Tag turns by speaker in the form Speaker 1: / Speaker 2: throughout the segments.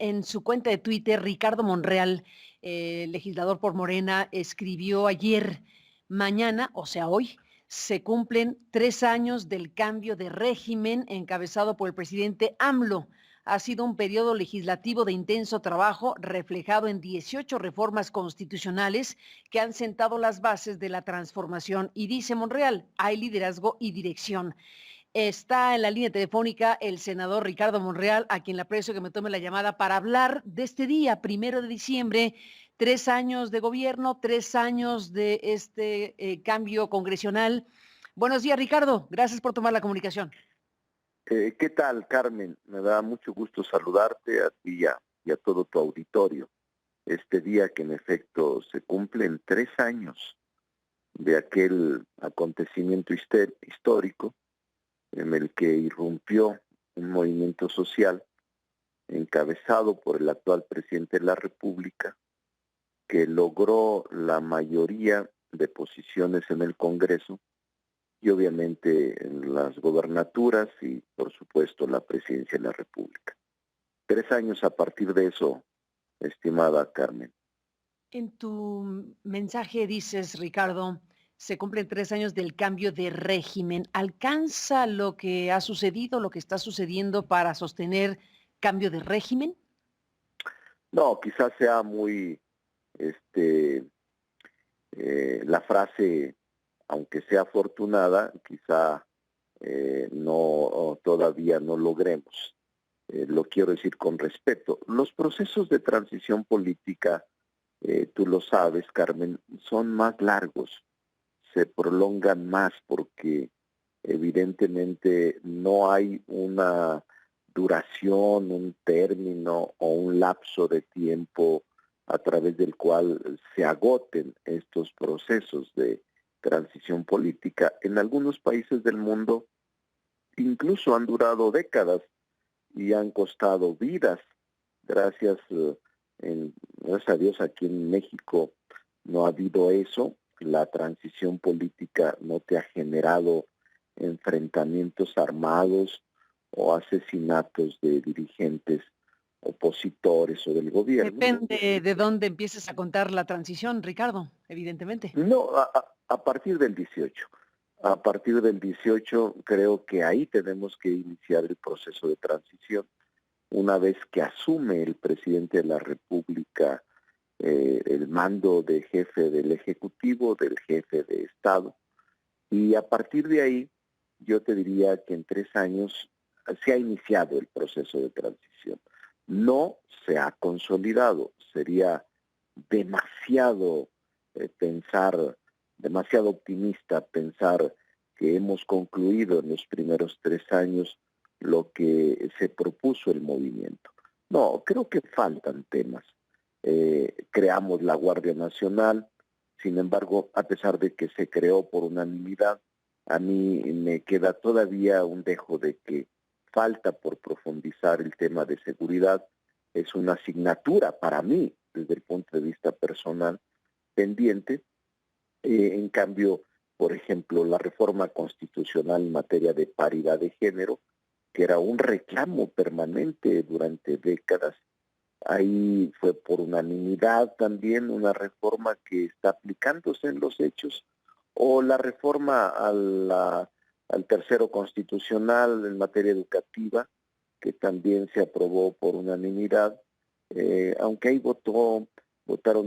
Speaker 1: En su cuenta de Twitter, Ricardo Monreal, legislador por Morena, escribió ayer: mañana, o sea, hoy, se cumplen 3 años del cambio de régimen encabezado por el presidente AMLO. Ha sido un periodo legislativo de intenso trabajo, reflejado en 18 reformas constitucionales que han sentado las bases de la transformación. Y dice Monreal, hay liderazgo y dirección. Está en la línea telefónica el senador Ricardo Monreal, a quien le aprecio que me tome la llamada para hablar de este día, 1 de diciembre, 3 años de gobierno, 3 años de este cambio congresional. Buenos días, Ricardo. Gracias por tomar la comunicación.
Speaker 2: ¿Qué tal, Carmen? Me da mucho gusto saludarte a ti y a todo tu auditorio. Este día que en efecto se cumplen 3 años de aquel acontecimiento histórico en el que irrumpió un movimiento social encabezado por el actual presidente de la República, que logró la mayoría de posiciones en el Congreso y obviamente en las gobernaturas y por supuesto la presidencia de la República. 3 años a partir de eso, estimada Carmen.
Speaker 1: En tu mensaje dices, Ricardo, se cumplen 3 años del cambio de régimen. ¿Alcanza lo que ha sucedido, lo que está sucediendo para sostener cambio de régimen?
Speaker 2: No, quizás sea muy, este, la frase, aunque sea afortunada, quizá no todavía no logremos. Lo quiero decir con respeto. Los procesos de transición política, tú lo sabes, Carmen, son más largos, se prolongan más porque evidentemente no hay una duración, un término o un lapso de tiempo a través del cual se agoten estos procesos de transición política. En algunos países del mundo incluso han durado décadas y han costado vidas. Gracias, gracias a Dios aquí en México no ha habido eso. La transición política no te ha generado enfrentamientos armados o asesinatos de dirigentes opositores o del gobierno.
Speaker 1: Depende de dónde empieces a contar la transición, Ricardo, evidentemente.
Speaker 2: No, a partir del 18. A partir del 18 creo que ahí tenemos que iniciar el proceso de transición. Una vez que asume el presidente de la República el mando de jefe del Ejecutivo, del jefe de Estado, y a partir de ahí yo te diría que en 3 años se ha iniciado el proceso de transición. No se ha consolidado, sería demasiado pensar, demasiado optimista pensar que hemos concluido en los primeros 3 años lo que se propuso el movimiento. No, creo que faltan temas. Creamos la Guardia Nacional, sin embargo, a pesar de que se creó por unanimidad, a mí me queda todavía un dejo de que falta por profundizar el tema de seguridad. Es una asignatura para mí, desde el punto de vista personal, pendiente. En cambio, por ejemplo, la reforma constitucional en materia de paridad de género, que era un reclamo permanente durante décadas, ahí fue por unanimidad también una reforma que está aplicándose en los hechos, o la reforma al tercero constitucional en materia educativa, que también se aprobó por unanimidad, aunque ahí votaron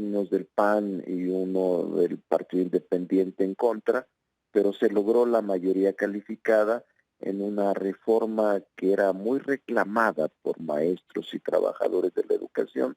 Speaker 2: unos del PAN y uno del Partido Independiente en contra, pero se logró la mayoría calificada en una reforma que era muy reclamada por maestros y trabajadores de la educación,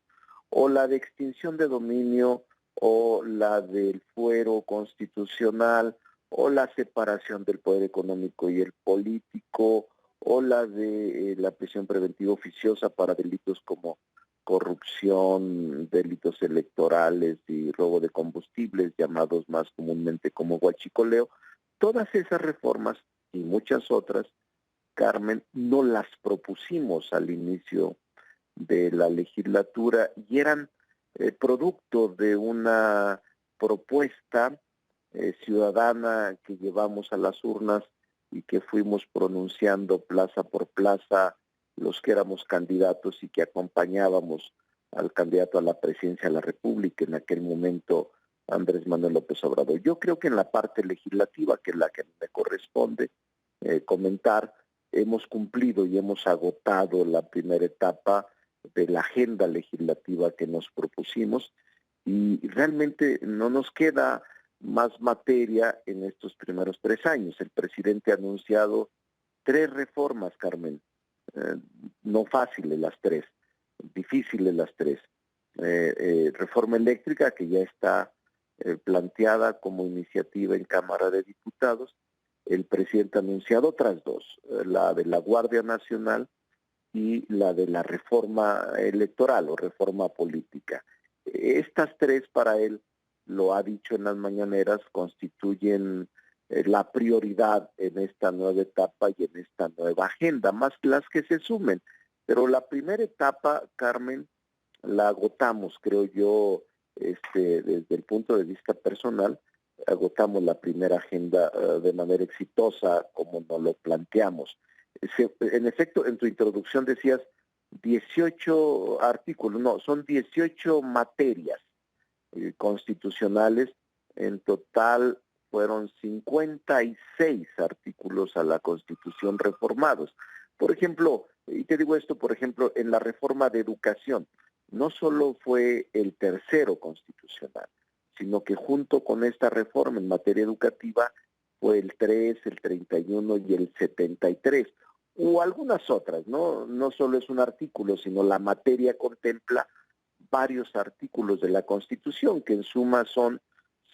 Speaker 2: o la de extinción de dominio, o la del fuero constitucional, o la separación del poder económico y el político, o la de la prisión preventiva oficiosa para delitos como corrupción, delitos electorales y robo de combustibles, llamados más comúnmente como huachicoleo. Todas esas reformas y muchas otras, Carmen, no las propusimos al inicio de la legislatura y eran producto de una propuesta ciudadana que llevamos a las urnas y que fuimos pronunciando plaza por plaza los que éramos candidatos y que acompañábamos al candidato a la presidencia de la República, en aquel momento Andrés Manuel López Obrador. Yo creo que en la parte legislativa, que es la que me corresponde comentar, hemos cumplido y hemos agotado la primera etapa de la agenda legislativa que nos propusimos y realmente no nos queda más materia en estos primeros 3 años. El presidente ha anunciado 3 reformas, Carmen, no fáciles las 3, difíciles las 3. Reforma eléctrica, que ya está planteada como iniciativa en Cámara de Diputados. El presidente ha anunciado otras 2, la de la Guardia Nacional y la de la reforma electoral o reforma política. Estas 3 para él, lo ha dicho en las mañaneras, constituyen la prioridad en esta nueva etapa y en esta nueva agenda, más las que se sumen. Pero la primera etapa, Carmen, la agotamos, creo yo, desde el punto de vista personal, agotamos la primera agenda de manera exitosa, como nos lo planteamos. En efecto, en tu introducción decías 18 artículos, no, son 18 materias constitucionales. En total fueron 56 artículos a la Constitución reformados. Por ejemplo, y te digo esto, por ejemplo, en la reforma de educación, no solo fue el tercero constitucional, sino que junto con esta reforma en materia educativa fue el 3, el 31 y el 73, o algunas otras, ¿no? No solo es un artículo, sino la materia contempla varios artículos de la Constitución, que en suma son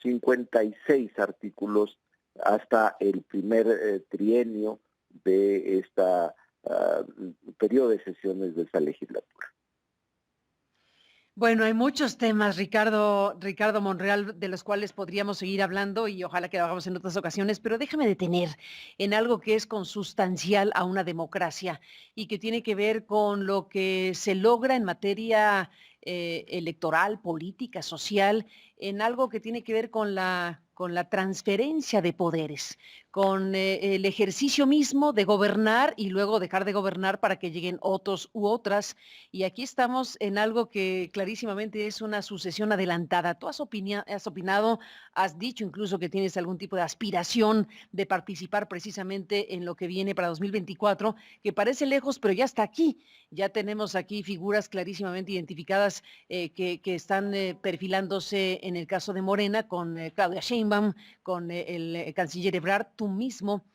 Speaker 2: 56 artículos hasta el primer trienio de esta periodo de sesiones de esta legislatura.
Speaker 1: Bueno, hay muchos temas, Ricardo Monreal, de los cuales podríamos seguir hablando y ojalá que lo hagamos en otras ocasiones, pero déjame detener en algo que es consustancial a una democracia y que tiene que ver con lo que se logra en materia electoral, política, social, en algo que tiene que ver con la transferencia de poderes, con el ejercicio mismo de gobernar y luego dejar de gobernar para que lleguen otros u otras. Y aquí estamos en algo que clarísimamente es una sucesión adelantada. Tú has opinado, has dicho incluso que tienes algún tipo de aspiración de participar precisamente en lo que viene para 2024, que parece lejos, pero ya está aquí. Ya tenemos aquí figuras clarísimamente identificadas que están perfilándose en el caso de Morena, con Claudia Sheinbaum, con el canciller Ebrard, tú mismo.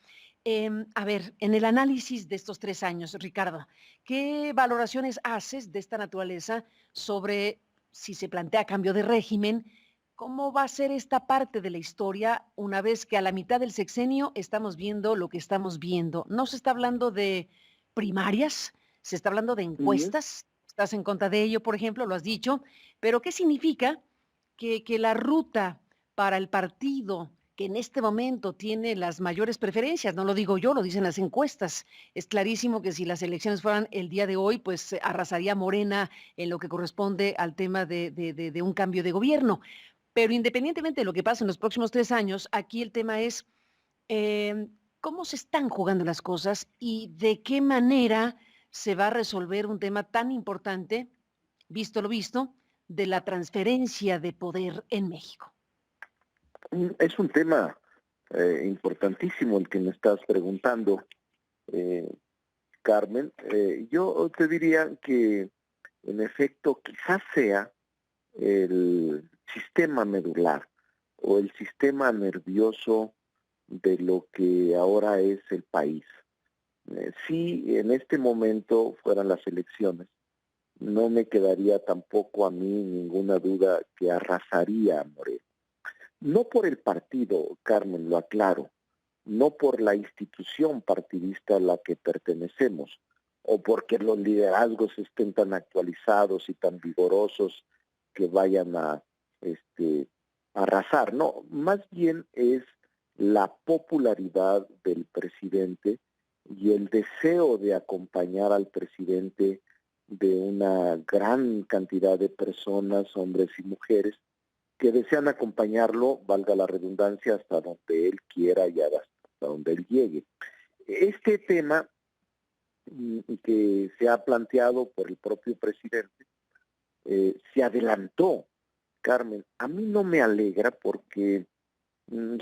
Speaker 1: A ver, en el análisis de estos 3 años, Ricardo, ¿qué valoraciones haces de esta naturaleza sobre si se plantea cambio de régimen? ¿Cómo va a ser esta parte de la historia una vez que a la mitad del sexenio estamos viendo lo que estamos viendo? No se está hablando de primarias, se está hablando de encuestas. Estás en contra de ello, por ejemplo, lo has dicho, pero ¿qué significa que la ruta para el partido que en este momento tiene las mayores preferencias? No lo digo yo, lo dicen las encuestas. Es clarísimo que si las elecciones fueran el día de hoy, pues arrasaría Morena en lo que corresponde al tema de un cambio de gobierno. Pero independientemente de lo que pase en los próximos 3 años, aquí el tema es cómo se están jugando las cosas y de qué manera se va a resolver un tema tan importante, visto lo visto, de la transferencia de poder en México.
Speaker 2: Es un tema importantísimo el que me estás preguntando, Carmen. Yo te diría que, en efecto, quizás sea el sistema medular o el sistema nervioso de lo que ahora es el país. Si en este momento fueran las elecciones, no me quedaría tampoco a mí ninguna duda que arrasaría a Morena. No por el partido, Carmen, lo aclaro, no por la institución partidista a la que pertenecemos, o porque los liderazgos estén tan actualizados y tan vigorosos que vayan a arrasar. No, más bien es la popularidad del presidente y el deseo de acompañar al presidente de una gran cantidad de personas, hombres y mujeres, que desean acompañarlo, valga la redundancia, hasta donde él quiera y hasta donde él llegue. Este tema que se ha planteado por el propio presidente, se adelantó, Carmen. A mí no me alegra porque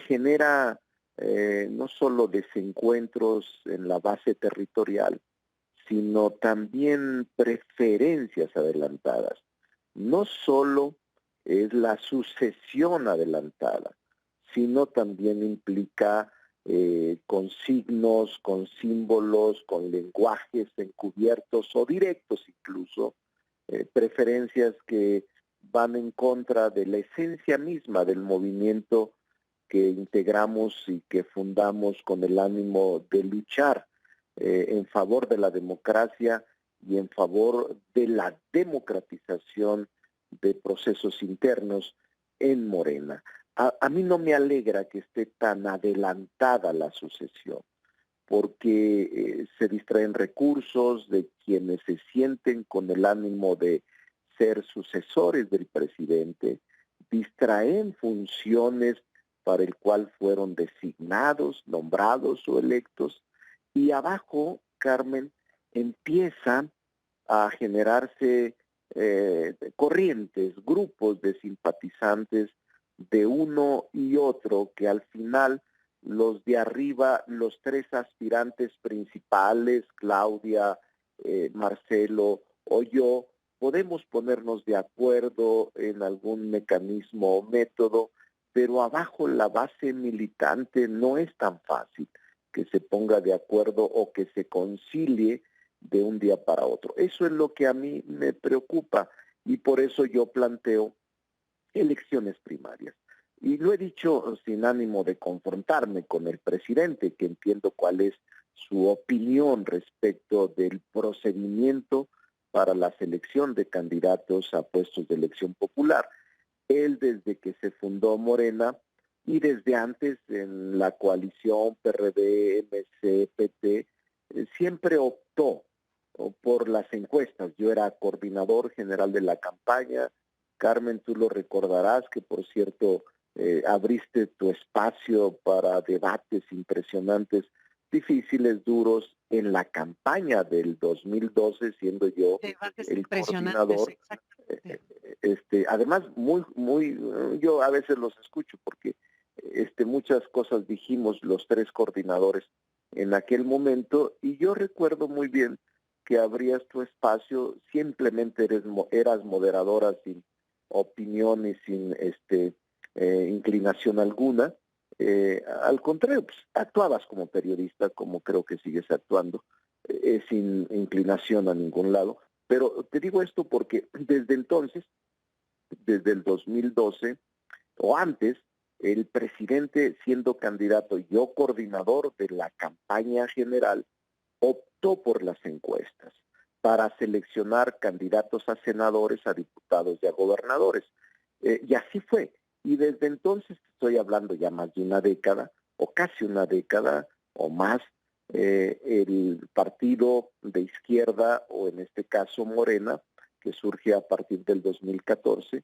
Speaker 2: genera no solo desencuentros en la base territorial, sino también preferencias adelantadas. No solo es la sucesión adelantada, sino también implica con signos, con símbolos, con lenguajes encubiertos o directos incluso, preferencias que van en contra de la esencia misma del movimiento que integramos y que fundamos con el ánimo de luchar en favor de la democracia y en favor de la democratización de procesos internos en Morena. A mí no me alegra que esté tan adelantada la sucesión, porque se distraen recursos de quienes se sienten con el ánimo de ser sucesores del presidente, distraen funciones para el cual fueron designados, nombrados o electos, y abajo, Carmen, empieza a generarse corrientes, grupos de simpatizantes de uno y otro que al final los de arriba, los tres aspirantes principales, Claudia, Marcelo o yo, podemos ponernos de acuerdo en algún mecanismo o método, pero abajo la base militante no es tan fácil que se ponga de acuerdo o que se concilie de un día para otro. Eso es lo que a mí me preocupa y por eso yo planteo elecciones primarias. Y lo he dicho sin ánimo de confrontarme con el presidente, que entiendo cuál es su opinión respecto del procedimiento para la selección de candidatos a puestos de elección popular. Él, desde que se fundó Morena y desde antes en la coalición PRD, MC, PT, siempre optó por las encuestas. Yo era coordinador general de la campaña. Carmen, tú lo recordarás, que por cierto abriste tu espacio para debates impresionantes, difíciles, duros, en la campaña del 2012, siendo yo
Speaker 1: Debates
Speaker 2: el
Speaker 1: impresionantes,
Speaker 2: coordinador.
Speaker 1: exactamente.
Speaker 2: Además, yo a veces los escucho porque muchas cosas dijimos los tres coordinadores en aquel momento, y yo recuerdo muy bien que abrías tu espacio, simplemente eras moderadora sin opinión y sin inclinación alguna. Al contrario, pues, actuabas como periodista, como creo que sigues actuando, sin inclinación a ningún lado. Pero te digo esto porque desde entonces, desde el 2012 o antes, el presidente, siendo candidato, yo coordinador de la campaña general, optó por las encuestas para seleccionar candidatos a senadores, a diputados y a gobernadores. Y así fue. Y desde entonces, estoy hablando ya más de una década, o casi una década o más, el partido de izquierda, o en este caso Morena, que surge a partir del 2014,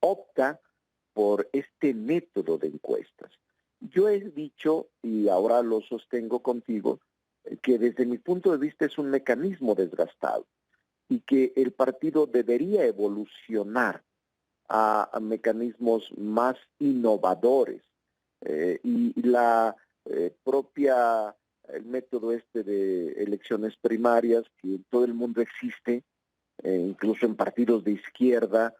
Speaker 2: opta por este método de encuestas. Yo he dicho, y ahora lo sostengo contigo, que desde mi punto de vista es un mecanismo desgastado y que el partido debería evolucionar a mecanismos más innovadores. Y la propia, el método de elecciones primarias, que en todo el mundo existe, incluso en partidos de izquierda,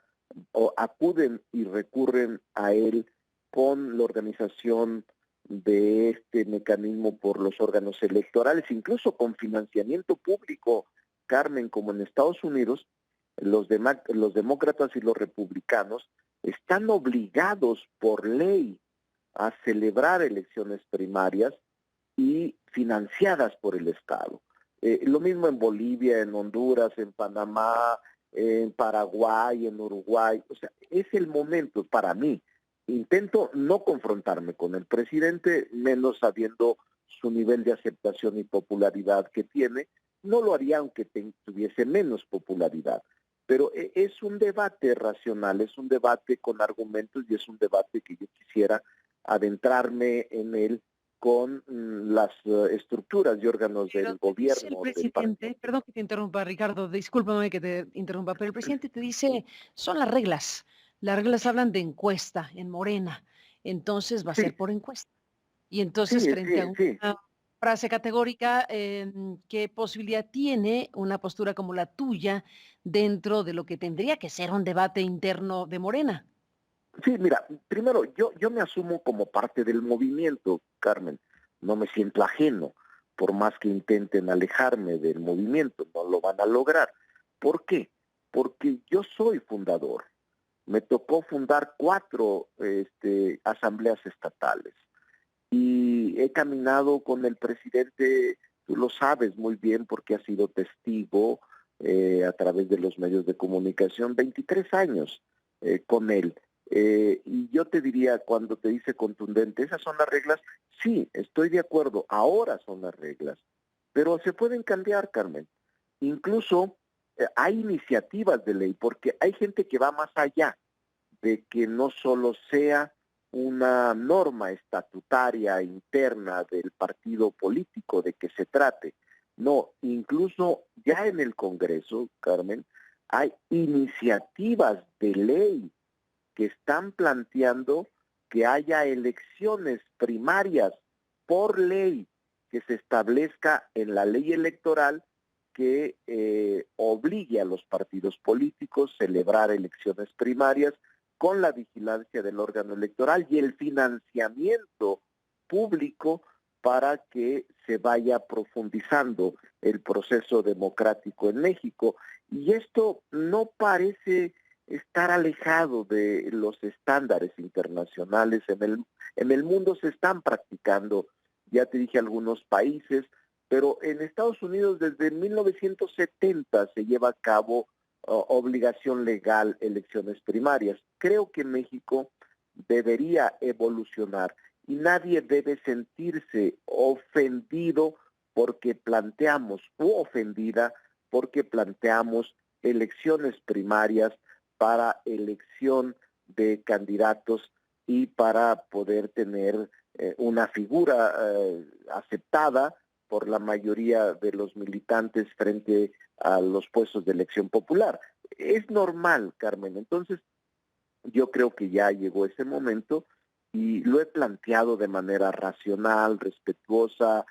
Speaker 2: o acuden y recurren a él con la organización de este mecanismo por los órganos electorales, incluso con financiamiento público, Carmen, como en Estados Unidos, los demócratas y los republicanos están obligados por ley a celebrar elecciones primarias y financiadas por el Estado. Lo mismo en Bolivia, en Honduras, en Panamá, en Paraguay, en Uruguay. O sea, es el momento para mí. Intento no confrontarme con el presidente, menos sabiendo su nivel de aceptación y popularidad que tiene. No lo haría aunque tuviese menos popularidad. Pero es un debate racional, es un debate con argumentos y es un debate que yo quisiera adentrarme en él con las estructuras y órganos
Speaker 1: Pero
Speaker 2: del
Speaker 1: te dice el
Speaker 2: gobierno del partido.
Speaker 1: presidente, perdón que te interrumpa, Ricardo, discúlpame que te interrumpa, pero el presidente te dice, son las reglas. Las reglas hablan de encuesta en Morena, entonces va a
Speaker 2: Sí,
Speaker 1: ser por encuesta. Y
Speaker 2: sí,
Speaker 1: entonces, frente a
Speaker 2: sí, sí.
Speaker 1: una frase categórica, ¿qué posibilidad tiene una postura como la tuya dentro de lo que tendría que ser un debate interno de Morena?
Speaker 2: Sí, mira, primero, yo me asumo como parte del movimiento, Carmen. No me siento ajeno, por más que intenten alejarme del movimiento, no lo van a lograr. ¿Por qué? Porque yo soy fundador. Me tocó fundar 4 asambleas estatales y he caminado con el presidente, tú lo sabes muy bien porque has sido testigo a través de los medios de comunicación, 23 años con él. Y yo te diría, cuando te dice contundente, esas son las reglas, sí, estoy de acuerdo, ahora son las reglas, pero se pueden cambiar, Carmen. Incluso hay iniciativas de ley, porque hay gente que va más allá de que no solo sea una norma estatutaria interna del partido político de que se trate. No, incluso ya en el Congreso, Carmen, hay iniciativas de ley que están planteando que haya elecciones primarias por ley, que se establezca en la ley electoral que obligue a los partidos políticos a celebrar elecciones primarias con la vigilancia del órgano electoral y el financiamiento público para que se vaya profundizando el proceso democrático en México. Y esto no parece estar alejado de los estándares internacionales. En el mundo se están practicando, ya te dije, algunos países, pero en Estados Unidos desde 1970 se lleva a cabo obligación legal elecciones primarias. Creo que México debería evolucionar y nadie debe sentirse ofendido porque planteamos, u ofendida porque planteamos elecciones primarias para elección de candidatos y para poder tener una figura aceptada por la mayoría de los militantes frente a los puestos de elección popular. Es normal, Carmen. Entonces, yo creo que ya llegó ese momento y lo he planteado de manera racional, respetuosa,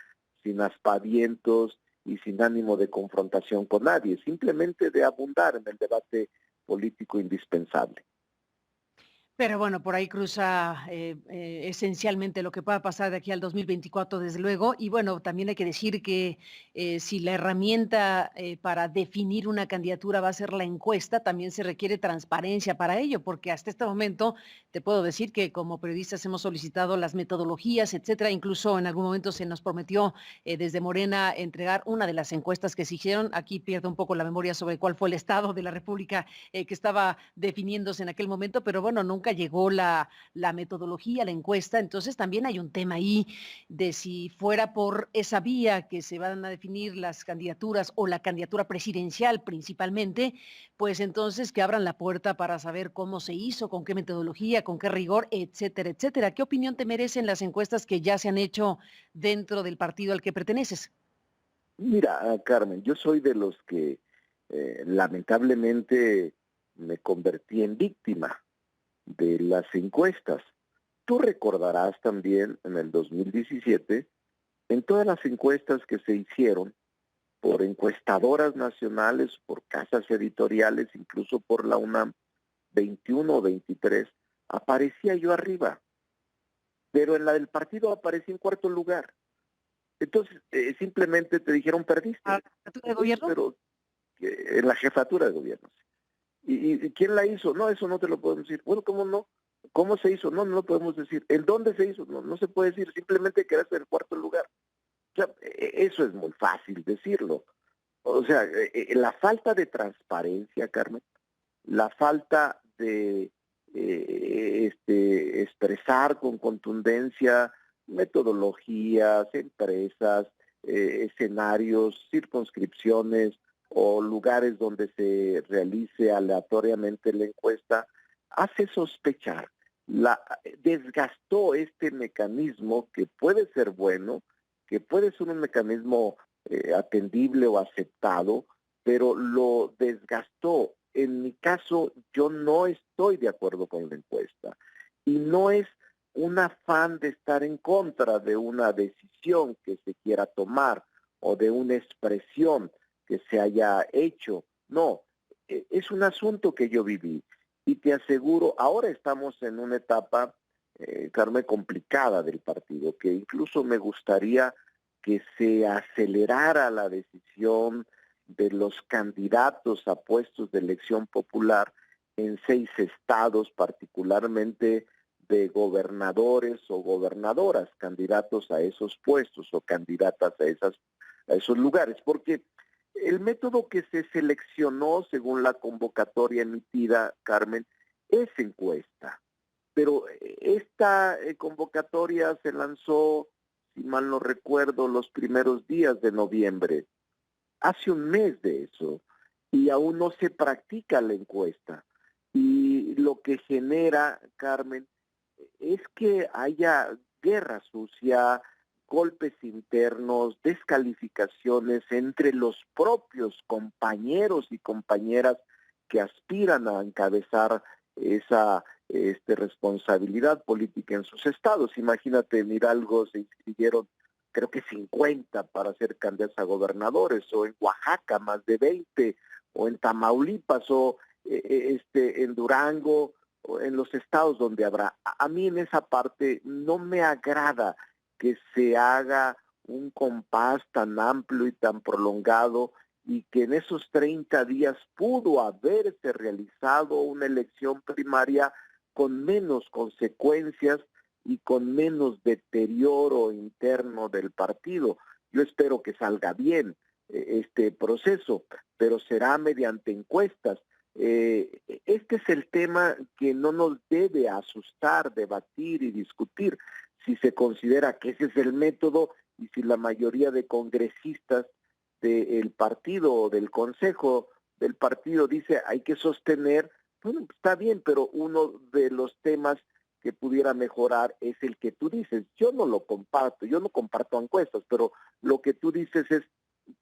Speaker 2: sin aspavientos y sin ánimo de confrontación con nadie, simplemente de abundar en el debate político indispensable.
Speaker 1: Pero bueno, por ahí cruza esencialmente lo que pueda pasar de aquí al 2024, desde luego. Y bueno, también hay que decir que si la herramienta para definir una candidatura va a ser la encuesta, también se requiere transparencia para ello, porque hasta este momento te puedo decir que como periodistas hemos solicitado las metodologías, etcétera. Incluso en algún momento se nos prometió desde Morena entregar una de las encuestas que se hicieron. Aquí pierdo un poco la memoria sobre cuál fue el estado de la República que estaba definiéndose en aquel momento, pero bueno, nunca llegó la metodología, la encuesta, entonces también hay un tema ahí de si fuera por esa vía que se van a definir las candidaturas o la candidatura presidencial principalmente, pues entonces que abran la puerta para saber cómo se hizo, con qué metodología, con qué rigor, etcétera, etcétera. ¿Qué opinión te merecen las encuestas que ya se han hecho dentro del partido al que perteneces?
Speaker 2: Mira, Carmen, yo soy de los que lamentablemente me convertí en víctima de las encuestas. Tú recordarás también en el 2017, en todas las encuestas que se hicieron por encuestadoras nacionales, por casas editoriales, incluso por la UNAM, 21 o 23, aparecía yo arriba, pero en la del partido aparecí en cuarto lugar. Entonces, simplemente te dijeron
Speaker 1: ¿A la
Speaker 2: perdiste.
Speaker 1: jefatura de
Speaker 2: Entonces,
Speaker 1: gobierno?
Speaker 2: pero en la jefatura de gobierno. ¿Y quién la hizo? No, eso no te lo podemos decir. Bueno, ¿cómo no? ¿Cómo se hizo? No, no lo podemos decir. ¿En dónde se hizo? No, no se puede decir. Simplemente quedaste en el cuarto lugar. O sea, eso es muy fácil decirlo. O sea, la falta de transparencia, Carmen, la falta de expresar con contundencia metodologías, empresas, escenarios, circunscripciones o lugares donde se realice aleatoriamente la encuesta, hace sospechar desgastó este mecanismo que puede ser bueno, que puede ser un mecanismo atendible o aceptado, pero lo desgastó. En mi caso, yo no estoy de acuerdo con la encuesta y no es un afán de estar en contra de una decisión que se quiera tomar o de una expresión que se haya hecho. No, es un asunto que yo viví y te aseguro, ahora estamos en una etapa, Carmen, complicada del partido, que incluso me gustaría que se acelerara la decisión de los candidatos a puestos de elección popular en 6 estados, particularmente de gobernadores o gobernadoras, candidatos a esos puestos o candidatas a esos lugares, porque el método que se seleccionó según la convocatoria emitida, Carmen, es encuesta. Pero esta convocatoria se lanzó, si mal no recuerdo, los primeros días de noviembre. Hace un mes de eso. Y aún no se practica la encuesta. Y lo que genera, Carmen, es que haya guerra sucia, golpes internos, descalificaciones entre los propios compañeros y compañeras que aspiran a encabezar esa responsabilidad política en sus estados. Imagínate, en Hidalgo se inscribieron creo que 50 para ser candidatos a gobernadores, o en Oaxaca más de 20, o en Tamaulipas, o en Durango, o en los estados donde habrá. A mí en esa parte no me agrada que se haga un compás tan amplio y tan prolongado y que en esos 30 días pudo haberse realizado una elección primaria con menos consecuencias y con menos deterioro interno del partido. Yo espero que salga bien este proceso, pero será mediante encuestas. Este es el tema que no nos debe asustar, debatir y discutir. Si se considera que ese es el método y si la mayoría de congresistas del partido o del consejo del partido dice hay que sostener, bueno, está bien, pero uno de los temas que pudiera mejorar es el que tú dices. Yo no lo comparto, yo no comparto encuestas, pero lo que tú dices es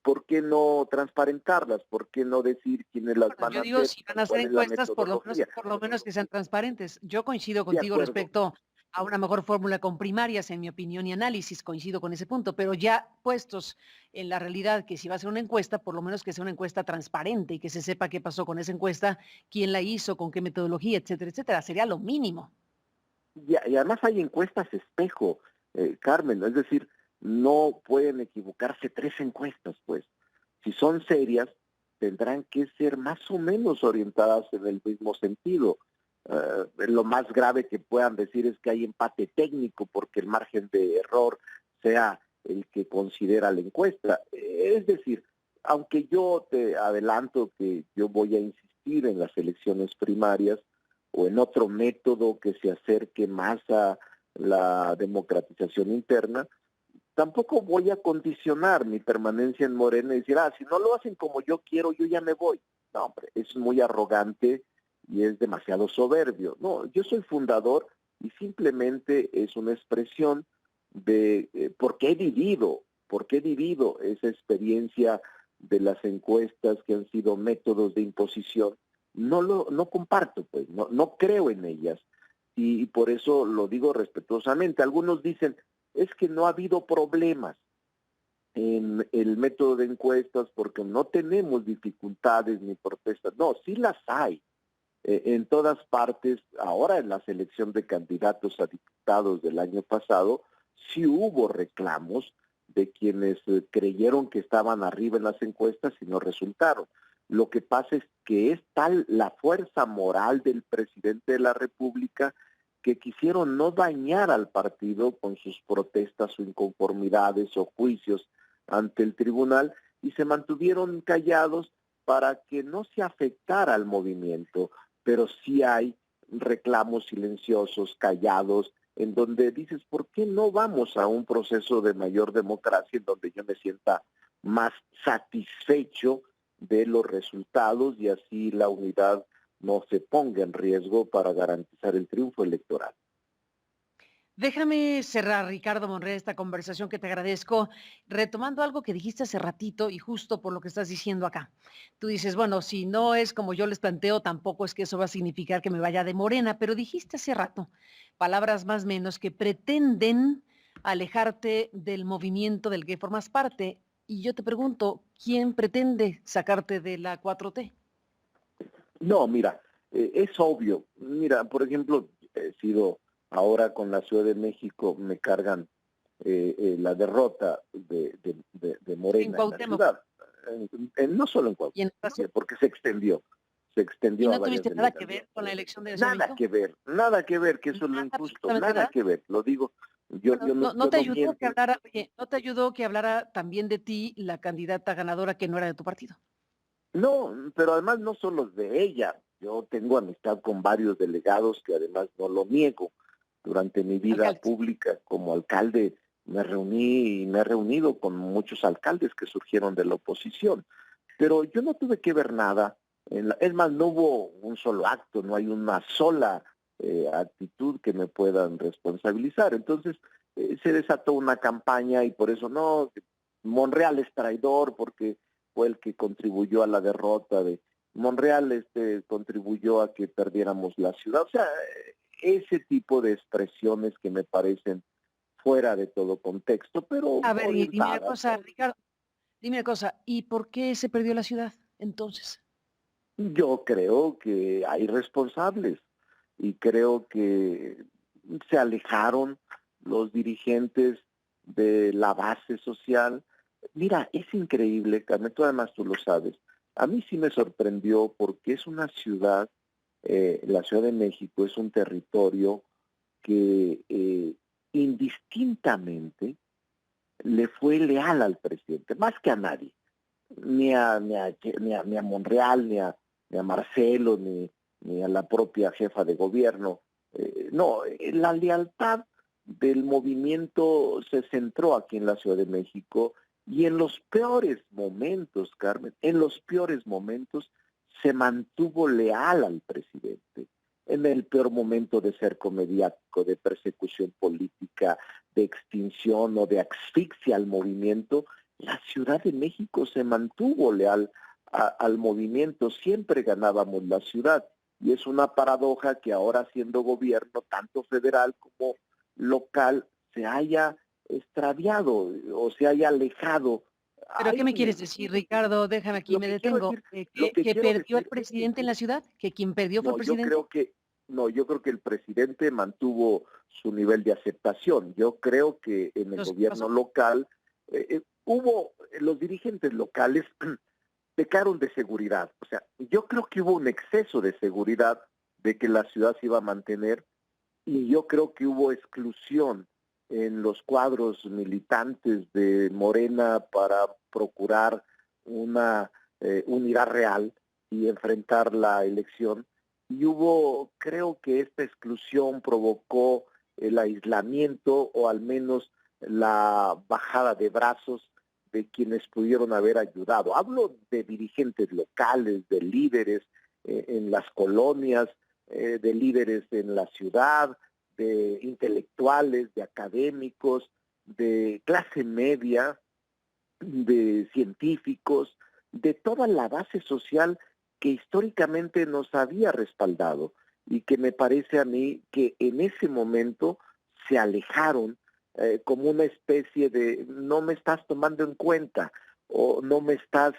Speaker 2: ¿por qué no transparentarlas? ¿Por qué no decir quiénes las
Speaker 1: Bueno,
Speaker 2: van
Speaker 1: yo
Speaker 2: a
Speaker 1: digo,
Speaker 2: hacer?
Speaker 1: si van a hacer
Speaker 2: ¿Cuál es la
Speaker 1: encuestas,
Speaker 2: metodología?
Speaker 1: por lo menos que sean transparentes. Yo coincido
Speaker 2: De
Speaker 1: contigo
Speaker 2: acuerdo.
Speaker 1: respecto a una mejor fórmula con primarias, en mi opinión y análisis, coincido con ese punto, pero ya puestos en la realidad que si va a ser una encuesta, por lo menos que sea una encuesta transparente y que se sepa qué pasó con esa encuesta, quién la hizo, con qué metodología, etcétera, etcétera. Sería lo mínimo.
Speaker 2: Y además hay encuestas espejo, Carmen, es decir, no pueden equivocarse 3 encuestas, pues. Si son serias, tendrán que ser más o menos orientadas en el mismo sentido. Lo más grave que puedan decir es que hay empate técnico porque el margen de error sea el que considera la encuesta. Es decir, aunque yo te adelanto que yo voy a insistir en las elecciones primarias, o en otro método que se acerque más a la democratización interna, tampoco voy a condicionar mi permanencia en Morena y decir, si no lo hacen como yo quiero, yo ya me voy. No, hombre, es muy arrogante y es demasiado soberbio. No, yo soy fundador y simplemente es una expresión de porque he vivido esa experiencia de las encuestas que han sido métodos de imposición. No comparto, pues, no creo en ellas y por eso lo digo respetuosamente. Algunos dicen, es que no ha habido problemas en el método de encuestas porque no tenemos dificultades ni protestas. No, sí las hay. En todas partes, ahora en la selección de candidatos a diputados del año pasado, sí hubo reclamos de quienes creyeron que estaban arriba en las encuestas y no resultaron. Lo que pasa es que es tal la fuerza moral del presidente de la República que quisieron no dañar al partido con sus protestas o inconformidades o juicios ante el tribunal y se mantuvieron callados para que no se afectara al movimiento, pero sí hay reclamos silenciosos, callados, en donde dices, ¿por qué no vamos a un proceso de mayor democracia en donde yo me sienta más satisfecho de los resultados y así la unidad no se ponga en riesgo para garantizar el triunfo electoral.
Speaker 1: Déjame cerrar, Ricardo Monreal, esta conversación que te agradezco, retomando algo que dijiste hace ratito y justo por lo que estás diciendo acá. Tú dices, bueno, si no es como yo les planteo, tampoco es que eso va a significar que me vaya de Morena, pero dijiste hace rato, palabras más o menos, que pretenden alejarte del movimiento del que formas parte. Y yo te pregunto, ¿quién pretende sacarte de la 4T?
Speaker 2: No, mira, es obvio. Mira, por ejemplo, he sido ahora con la Ciudad de México, me cargan la derrota de
Speaker 1: En
Speaker 2: Morena en la
Speaker 1: Cuauhtémoc
Speaker 2: ciudad. No solo en
Speaker 1: y en
Speaker 2: Cuauhtémoc,
Speaker 1: otras.
Speaker 2: porque se
Speaker 1: ¿Y
Speaker 2: extendió a
Speaker 1: no
Speaker 2: varias
Speaker 1: tuviste nada que
Speaker 2: delegaciones.
Speaker 1: ver con la elección de la Ciudad de México?
Speaker 2: Nada que ver, que eso es lo
Speaker 1: Nada,
Speaker 2: injusto,
Speaker 1: absolutamente
Speaker 2: nada
Speaker 1: nada.
Speaker 2: que ver, lo digo,
Speaker 1: Bueno, no
Speaker 2: yo
Speaker 1: te
Speaker 2: no
Speaker 1: ayudó que
Speaker 2: miento.
Speaker 1: hablara, oye, no te ayudó que hablara también de ti la candidata ganadora que no era de tu partido.
Speaker 2: No, pero además no son los de ella. Yo tengo amistad con varios delegados que además no lo niego. Durante mi vida
Speaker 1: Alcaldes.
Speaker 2: pública como alcalde me reuní y me he reunido con muchos alcaldes que surgieron de la oposición. Pero yo no tuve que ver nada. Es más, no hubo un solo acto, no hay una sola actitud que me puedan responsabilizar. Entonces se desató una campaña y por eso no, Monreal es traidor porque fue el que contribuyó a la derrota de Monreal, contribuyó a que perdiéramos la ciudad. O sea, ese tipo de expresiones que me parecen fuera de todo contexto, pero
Speaker 1: A ver, y dime una
Speaker 2: orientadas.
Speaker 1: cosa, Ricardo, dime una cosa, ¿y por qué se perdió la ciudad entonces?
Speaker 2: Yo creo que hay responsables y creo que se alejaron los dirigentes de la base social. Mira, es increíble, Carmen, tú además tú lo sabes. A mí sí me sorprendió porque es una ciudad, la Ciudad de México es un territorio que indistintamente le fue leal al presidente, más que a nadie, ni a Monreal, ni a Marcelo, ni a la propia jefa de gobierno. No, la lealtad del movimiento se centró aquí en la Ciudad de México y en los peores momentos, Carmen, en los peores momentos se mantuvo leal al presidente. En el peor momento de cerco mediático, de persecución política, de extinción o de asfixia al movimiento, la Ciudad de México se mantuvo leal al movimiento, siempre ganábamos la ciudad. Y es una paradoja que ahora siendo gobierno, tanto federal como local, se haya extraviado o se haya alejado.
Speaker 1: ¿Pero qué me quieres
Speaker 2: Hay,
Speaker 1: decir, Ricardo? Déjame aquí,
Speaker 2: lo
Speaker 1: me
Speaker 2: que quiero
Speaker 1: detengo.
Speaker 2: decir, lo
Speaker 1: ¿Que,
Speaker 2: que
Speaker 1: que
Speaker 2: quiero
Speaker 1: perdió el
Speaker 2: decir,
Speaker 1: presidente en la ciudad? ¿Que quien perdió fue el
Speaker 2: no,
Speaker 1: presidente?
Speaker 2: yo creo que el presidente mantuvo su nivel de aceptación. Yo creo que en el
Speaker 1: Entonces, ¿qué
Speaker 2: gobierno
Speaker 1: pasó?
Speaker 2: local los dirigentes locales pecaron de seguridad. O sea, yo creo que hubo un exceso de seguridad de que la ciudad se iba a mantener y yo creo que hubo exclusión en los cuadros militantes de Morena para procurar una unidad real y enfrentar la elección. Y creo que esta exclusión provocó el aislamiento o al menos la bajada de brazos de quienes pudieron haber ayudado. Hablo de dirigentes locales, de líderes en las colonias, de líderes en la ciudad, de intelectuales, de académicos, de clase media, de científicos, de toda la base social que históricamente nos había respaldado y que me parece a mí que en ese momento se alejaron como una especie de no me estás tomando en cuenta o no me estás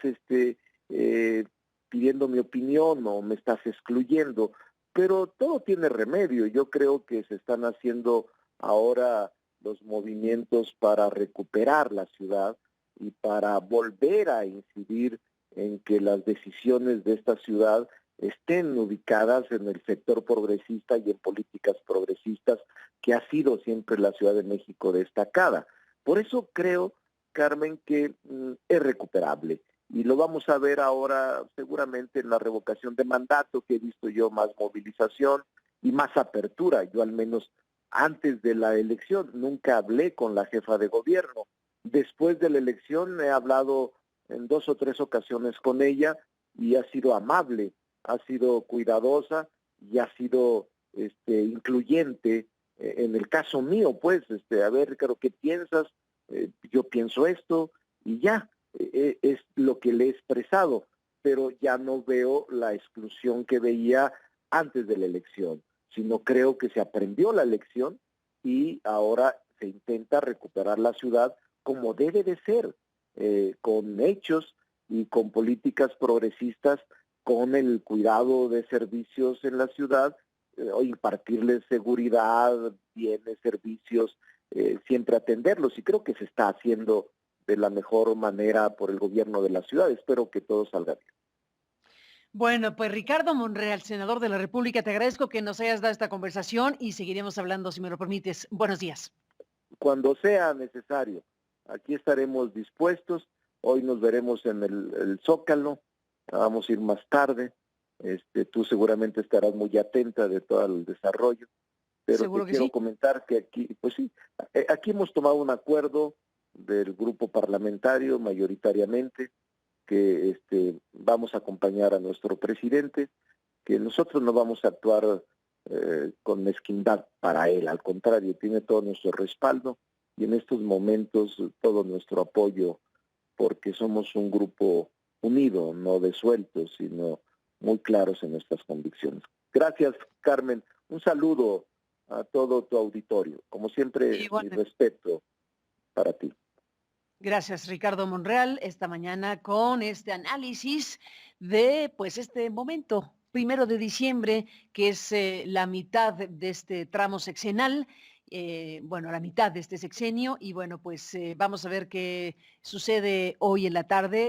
Speaker 2: eh, pidiendo mi opinión o me estás excluyendo, pero todo tiene remedio. Yo creo que se están haciendo ahora los movimientos para recuperar la ciudad y para volver a incidir en que las decisiones de esta ciudad estén ubicadas en el sector progresista y en políticas progresistas que ha sido siempre la Ciudad de México destacada. Por eso creo, Carmen, que es recuperable y lo vamos a ver ahora seguramente en la revocación de mandato, que he visto yo más movilización y más apertura. Yo al menos antes de la elección nunca hablé con la jefa de gobierno. Después de la elección he hablado en 2 o 3 ocasiones con ella y ha sido amable ha sido cuidadosa y ha sido incluyente. En el caso mío, pues, a ver, Ricardo, ¿qué piensas? Yo pienso esto y ya, es lo que le he expresado, pero ya no veo la exclusión que veía antes de la elección, sino creo que se aprendió la lección y ahora se intenta recuperar la ciudad como debe de ser, con hechos y con políticas progresistas, con el cuidado de servicios en la ciudad, o impartirles seguridad, bienes, servicios, siempre atenderlos. Y creo que se está haciendo de la mejor manera por el gobierno de la ciudad. Espero que todo salga bien.
Speaker 1: Bueno, pues Ricardo Monreal, senador de la República, te agradezco que nos hayas dado esta conversación y seguiremos hablando, si me lo permites. Buenos días.
Speaker 2: Cuando sea necesario, aquí estaremos dispuestos. Hoy nos veremos en el Zócalo, vamos a ir más tarde. Tú seguramente estarás muy atenta de todo el desarrollo, pero te
Speaker 1: Seguro que
Speaker 2: quiero
Speaker 1: sí.
Speaker 2: comentar que aquí, pues sí, aquí hemos tomado un acuerdo del grupo parlamentario mayoritariamente, que vamos a acompañar a nuestro presidente, que nosotros no vamos a actuar con mezquindad para él, al contrario, tiene todo nuestro respaldo y en estos momentos todo nuestro apoyo, porque somos un grupo unido, no desuelto, sino muy claros en nuestras convicciones. Gracias, Carmen. Un saludo a todo tu auditorio. Como siempre, mi
Speaker 1: Igualmente.
Speaker 2: respeto para ti.
Speaker 1: Gracias, Ricardo Monreal, esta mañana con este análisis de, pues, este momento, 1 de diciembre, que es la mitad de este tramo sexenal, bueno, la mitad de este sexenio, y bueno, pues vamos a ver qué sucede hoy en la tarde.